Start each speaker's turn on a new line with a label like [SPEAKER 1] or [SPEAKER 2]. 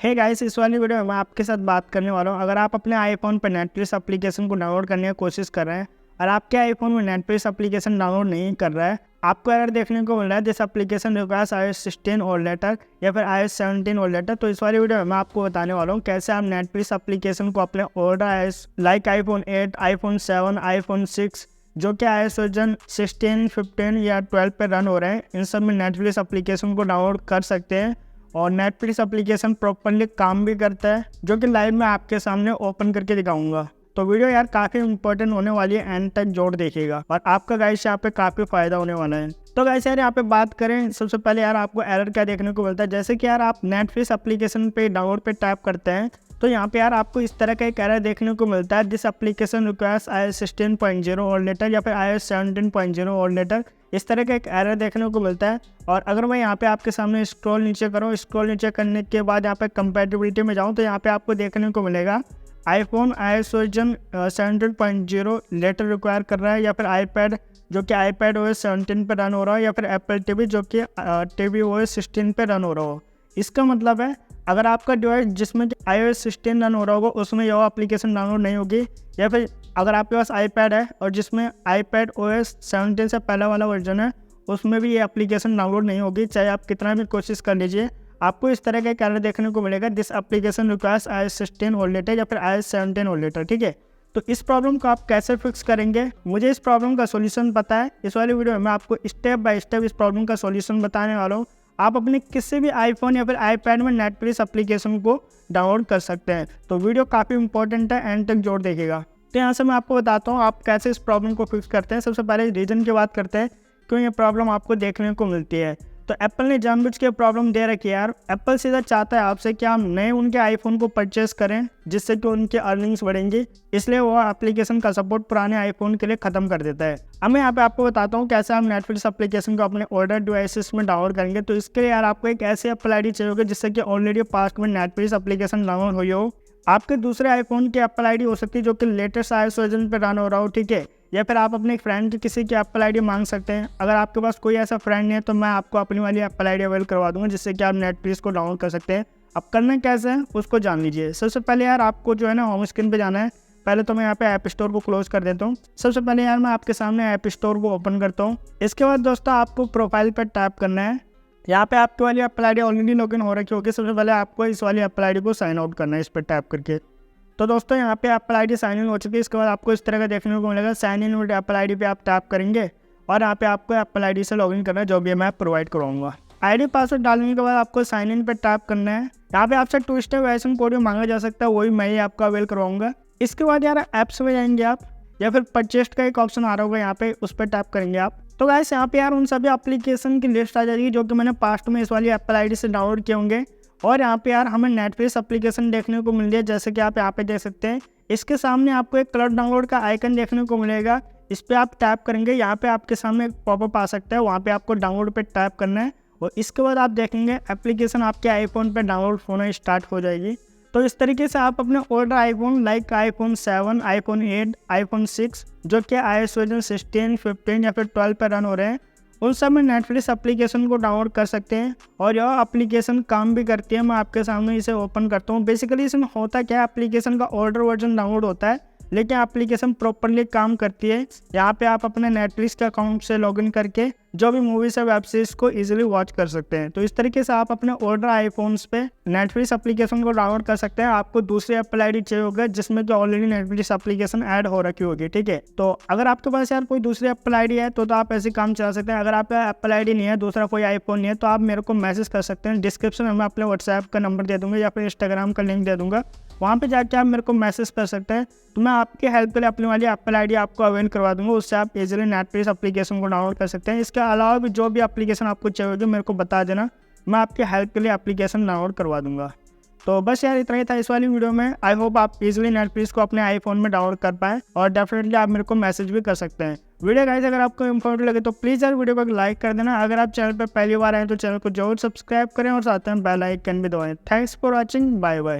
[SPEAKER 1] Hey guys, इस वाली video में मैं आपके साथ बात करने वाला हूँ। अगर आप अपने आईफोन पर नेटफ्लिक्स एप्लीकेशन को डाउनलोड करने की कोशिश कर रहे हैं और आपके आईफोन में नेटफ्लिक्स एप्लीकेशन डाउनलोड नहीं कर रहा है, आपको एरर देखने को मिल रहा है दिस एप्लीकेशन रिक्वायर्स iOS 16 और लेटर या फिर iOS 17 और लेटर। तो इस वाली वीडियो में मैं आपको बताने वाला हूँ कैसे आप नेटफ्लिक्स एप्लीकेशन को अपने older iOS like iPhone 8, iPhone 7, iPhone 6 जो कि iOS वर्जन 16, 15 या 12 पे रन हो रहे हैं, इन सब में नेटफ्लिक्स एप्लीकेशन को डाउनलोड कर सकते हैं और नेटफ्लिक्स एप्लीकेशन प्रॉपरली काम भी करता है, जो कि लाइव में आपके सामने ओपन करके दिखाऊंगा। तो वीडियो यार काफ़ी इंपॉर्टेंट होने वाली है, एंड तक जोड़ देखिएगा और आपका गाइस यहाँ पे काफ़ी फायदा होने वाला है। तो गाइस यार यहाँ पे बात करें, सबसे पहले यार आपको एरर क्या देखने को मिलता है। जैसे कि यार आप नेटफ्लिक्स एप्लीकेशन पे डाउनलोड पे टैप करते हैं तो यहाँ पे यार आपको इस तरह का एक एरर देखने को मिलता है, दिस एप्लीकेशन रिक्वायर्स iOS 16.0 और लेटर या फिर iOS 17.0 और लेटर। इस तरह का एक एरर देखने को मिलता है। और अगर मैं यहाँ पे आपके सामने स्क्रॉल नीचे करूँ, स्क्रॉल नीचे करने के बाद यहाँ पे कंपैटिबिलिटी में जाऊँ तो यहाँ पे आपको देखने को मिलेगा iPhone iOS version 17.0 later require कर रहा है, या फिर आईपैड जो कि iPad OS 17 पे रन हो रहा हो, या फिर एप्पल टीवी जो कि टीवी OS 16 पे रन हो रहा हो। इसका मतलब है अगर आपका डिवाइस जिसमें iOS 16 रन हो रहा होगा उसमें यह एप्लीकेशन डाउनलोड नहीं होगी, या फिर अगर आपके पास iPad है और जिसमें iPad OS 17 से पहला वाला वर्जन है उसमें भी ये एप्लीकेशन डाउनलोड नहीं होगी, चाहे आप कितना भी कोशिश कर लीजिए। आपको इस तरह का एरर देखने को मिलेगा, दिस एप्लीकेशन रिक्वायर्स iOS 16 और लेटर या फिर iOS 17 और लेटर। ठीक है, तो इस प्रॉब्लम को आप कैसे फिक्स करेंगे, मुझे इस प्रॉब्लम का सॉल्यूशन पता है। इस वाली वीडियो में मैं आपको स्टेप बाय स्टेप इस प्रॉब्लम का सॉल्यूशन बताने वाला हूँ। आप अपने किसी भी आईफोन या फिर आईपैड में नेटफ्लिक्स एप्लीकेशन को डाउनलोड कर सकते हैं। तो वीडियो काफ़ी इंपॉर्टेंट है, एंड तक जोड़ देखिएगा। तो यहाँ से मैं आपको बताता हूँ आप कैसे इस प्रॉब्लम को फिक्स करते हैं। सबसे पहले रीज़न की बात करते हैं क्यों ये प्रॉब्लम आपको देखने को मिलती है। तो एप्पल ने जानबूझ के प्रॉब्लम दे रखी है यार। एप्पल सीधा चाहता है आपसे कि आप नए उनके आईफोन को परचेस करें, जिससे कि उनकी अर्निंग्स बढ़ेंगी, इसलिए वो एप्लीकेशन का सपोर्ट पुराने आईफोन के लिए खत्म कर देता है। अब मैं यहाँ पे आपको बताता हूँ कैसे आप नेटफ्लिक्स एप्लीकेशन को अपने ओल्डर डिवाइसेस में डाउनलोड करेंगे। तो इसके लिए यार आपको एक ऐसी एप्पल आईडी चाहिए होगी जिससे कि ऑलरेडी पास्ट में नेटफ्लिक्स एप्लीकेशन डाउनलोड हुई हो। आपके दूसरे आईफोन की एप्पल आईडी हो सकती है जो कि लेटेस्ट iOS वर्जन पे रन हो रहा हो, ठीक है, या फिर आप अपने फ्रेंड की किसी की एप्पल आईडी मांग सकते हैं। अगर आपके पास कोई ऐसा फ्रेंड नहीं है तो मैं आपको अपनी वाली एप्पल आईडी अवेल करवा दूंगा, जिससे कि आप नेटफ्लिक्स को डाउनलोड कर सकते हैं। अब करना कैसे है उसको जान लीजिए। सबसे पहले यार आपको जो है ना होम स्क्रीन पे जाना है। पहले तो मैं यहाँ पे ऐप स्टोर को क्लोज कर देता हूँ। सबसे पहले यार मैं आपके सामने ऐप स्टोर को ओपन करता हूँ। इसके बाद दोस्तों आपको प्रोफाइल पर टैप करना है। यहाँ पे आपकी वाली एप्पल आईडी ऑलरेडी लॉगिन हो रखी होगी। सबसे पहले आपको इस वाली एप्पल आईडी को साइन आउट करना है, इस पर टैप करके। तो दोस्तों यहाँ पे एप्पल आईडी साइन इन हो चुकी है। इसके बाद आपको इस तरह का देखने को मिलेगा, sign in with Apple ID पे आप टैप करेंगे और यहाँ पे आपको एप्पल आईडी से लॉगिन करना है, जो भी मैं प्रोवाइड करवाऊंगा। आईडी पासवर्ड डालने के बाद आपको साइन इन पे टैप करना है। यहाँ पे आपसे 2 स्टेप वेरिफिकेशन कोड मांगा जा सकता है, वही मैं ही आपको अवेल करवाऊंगा। इसके बाद यार ऐप्स में जाएंगे आप, या फिर परचेज का एक ऑप्शन आ रहा होगा यहाँ पे, उस पर टैप करेंगे आप। तो गाइस यहाँ पे यार उन सभी एप्लीकेशन की लिस्ट आ जाएगी जो कि मैंने पास्ट में इस वाली एप्पल आईडी से डाउनलोड किए होंगे। और यहाँ पे यार हमें नेटफ्लिक्स एप्लीकेशन देखने को मिल रही है, जैसे कि आप यहाँ पे देख सकते हैं। इसके सामने आपको एक क्लाउड डाउनलोड का आइकन देखने को मिलेगा, इस पर आप टैप करेंगे। यहाँ पे आपके सामने एक पॉपअप आ सकता है, वहाँ पे आपको डाउनलोड पे टैप करना है और इसके बाद आप देखेंगे एप्लीकेशन आपके आईफोन पे डाउनलोड होना स्टार्ट हो जाएगी। तो इस तरीके से आप अपने older iPhone like iPhone 7, iPhone 8, iPhone 6 जो कि iOS वर्जन 16, 15 या फिर 12 पर रन हो रहे हैं, उन सब में नेटफ्लिक्स एप्लीकेशन को डाउनलोड कर सकते हैं। और यह एप्लीकेशन काम भी करती है। मैं आपके सामने इसे ओपन करता हूँ। बेसिकली इसमें होता क्या है, एप्लीकेशन का ओल्डर वर्जन डाउनलोड होता है लेकिन एप्लीकेशन प्रॉपरली काम करती है। यहाँ पे आप अपने नेटफ्लिक्स के अकाउंट से लॉगिन करके जो भी मूवीज या वेब सीरीज को इजीली वॉच कर सकते हैं। तो इस तरीके से आप अपने ओल्डर आईफोन्स पे नेटफ्लिक्स एप्लीकेशन को डाउनलोड कर सकते हैं। आपको दूसरी एप्पल आईडी चाहिए होगा जिसमें जो ऑलरेडी नेटफ्लिक्स एप्लीकेशन ऐड हो रखी होगी, ठीक है। तो अगर आपके पास यार कोई दूसरी एप्पल आईडी है तो आप ऐसे काम चला सकते हैं। अगर आपका एप्पल आईडी नहीं है, दूसरा कोई आईफोन नहीं है, तो आप मेरे को मैसेज कर सकते हैं। डिस्क्रिप्शन में मैं अपने व्हाट्सएप का नंबर दे दूंगा या फिर इंस्टाग्राम का लिंक दे दूंगा, वहाँ पे जाके आप मेरे को मैसेज कर सकते हैं। तो मैं आपके हेल्प के लिए अपनी वाली एप्पल आईडी आपको अवेल करवा दूंगा, उससे आप इजीली नेटफ्लिक्स एप्लीकेशन को डाउनलोड कर सकते हैं। इसके अलावा भी जो भी एप्लीकेशन आपको चाहिए होगी मेरे को बता देना, मैं आपके हेल्प के लिए एप्लीकेशन डाउनलोड करवा दूंगा। तो बस यार इतना ही था इस वाली वीडियो में। आई होप आप इजीली नेटफ्लिक्स को अपने आईफोन में डाउनलोड कर पाए और डेफिनेटली आप मेरे को मैसेज भी कर सकते हैं। वीडियो गाइस अगर आपको इंफॉर्मेटिव लगे तो प्लीज़ यार वीडियो को लाइक कर देना। अगर आप चैनल पर पहली बार आए तो चैनल को जरूर सब्सक्राइब करें और साथ में बेल आइकन भी दबाएं। Thanks for watching, bye bye.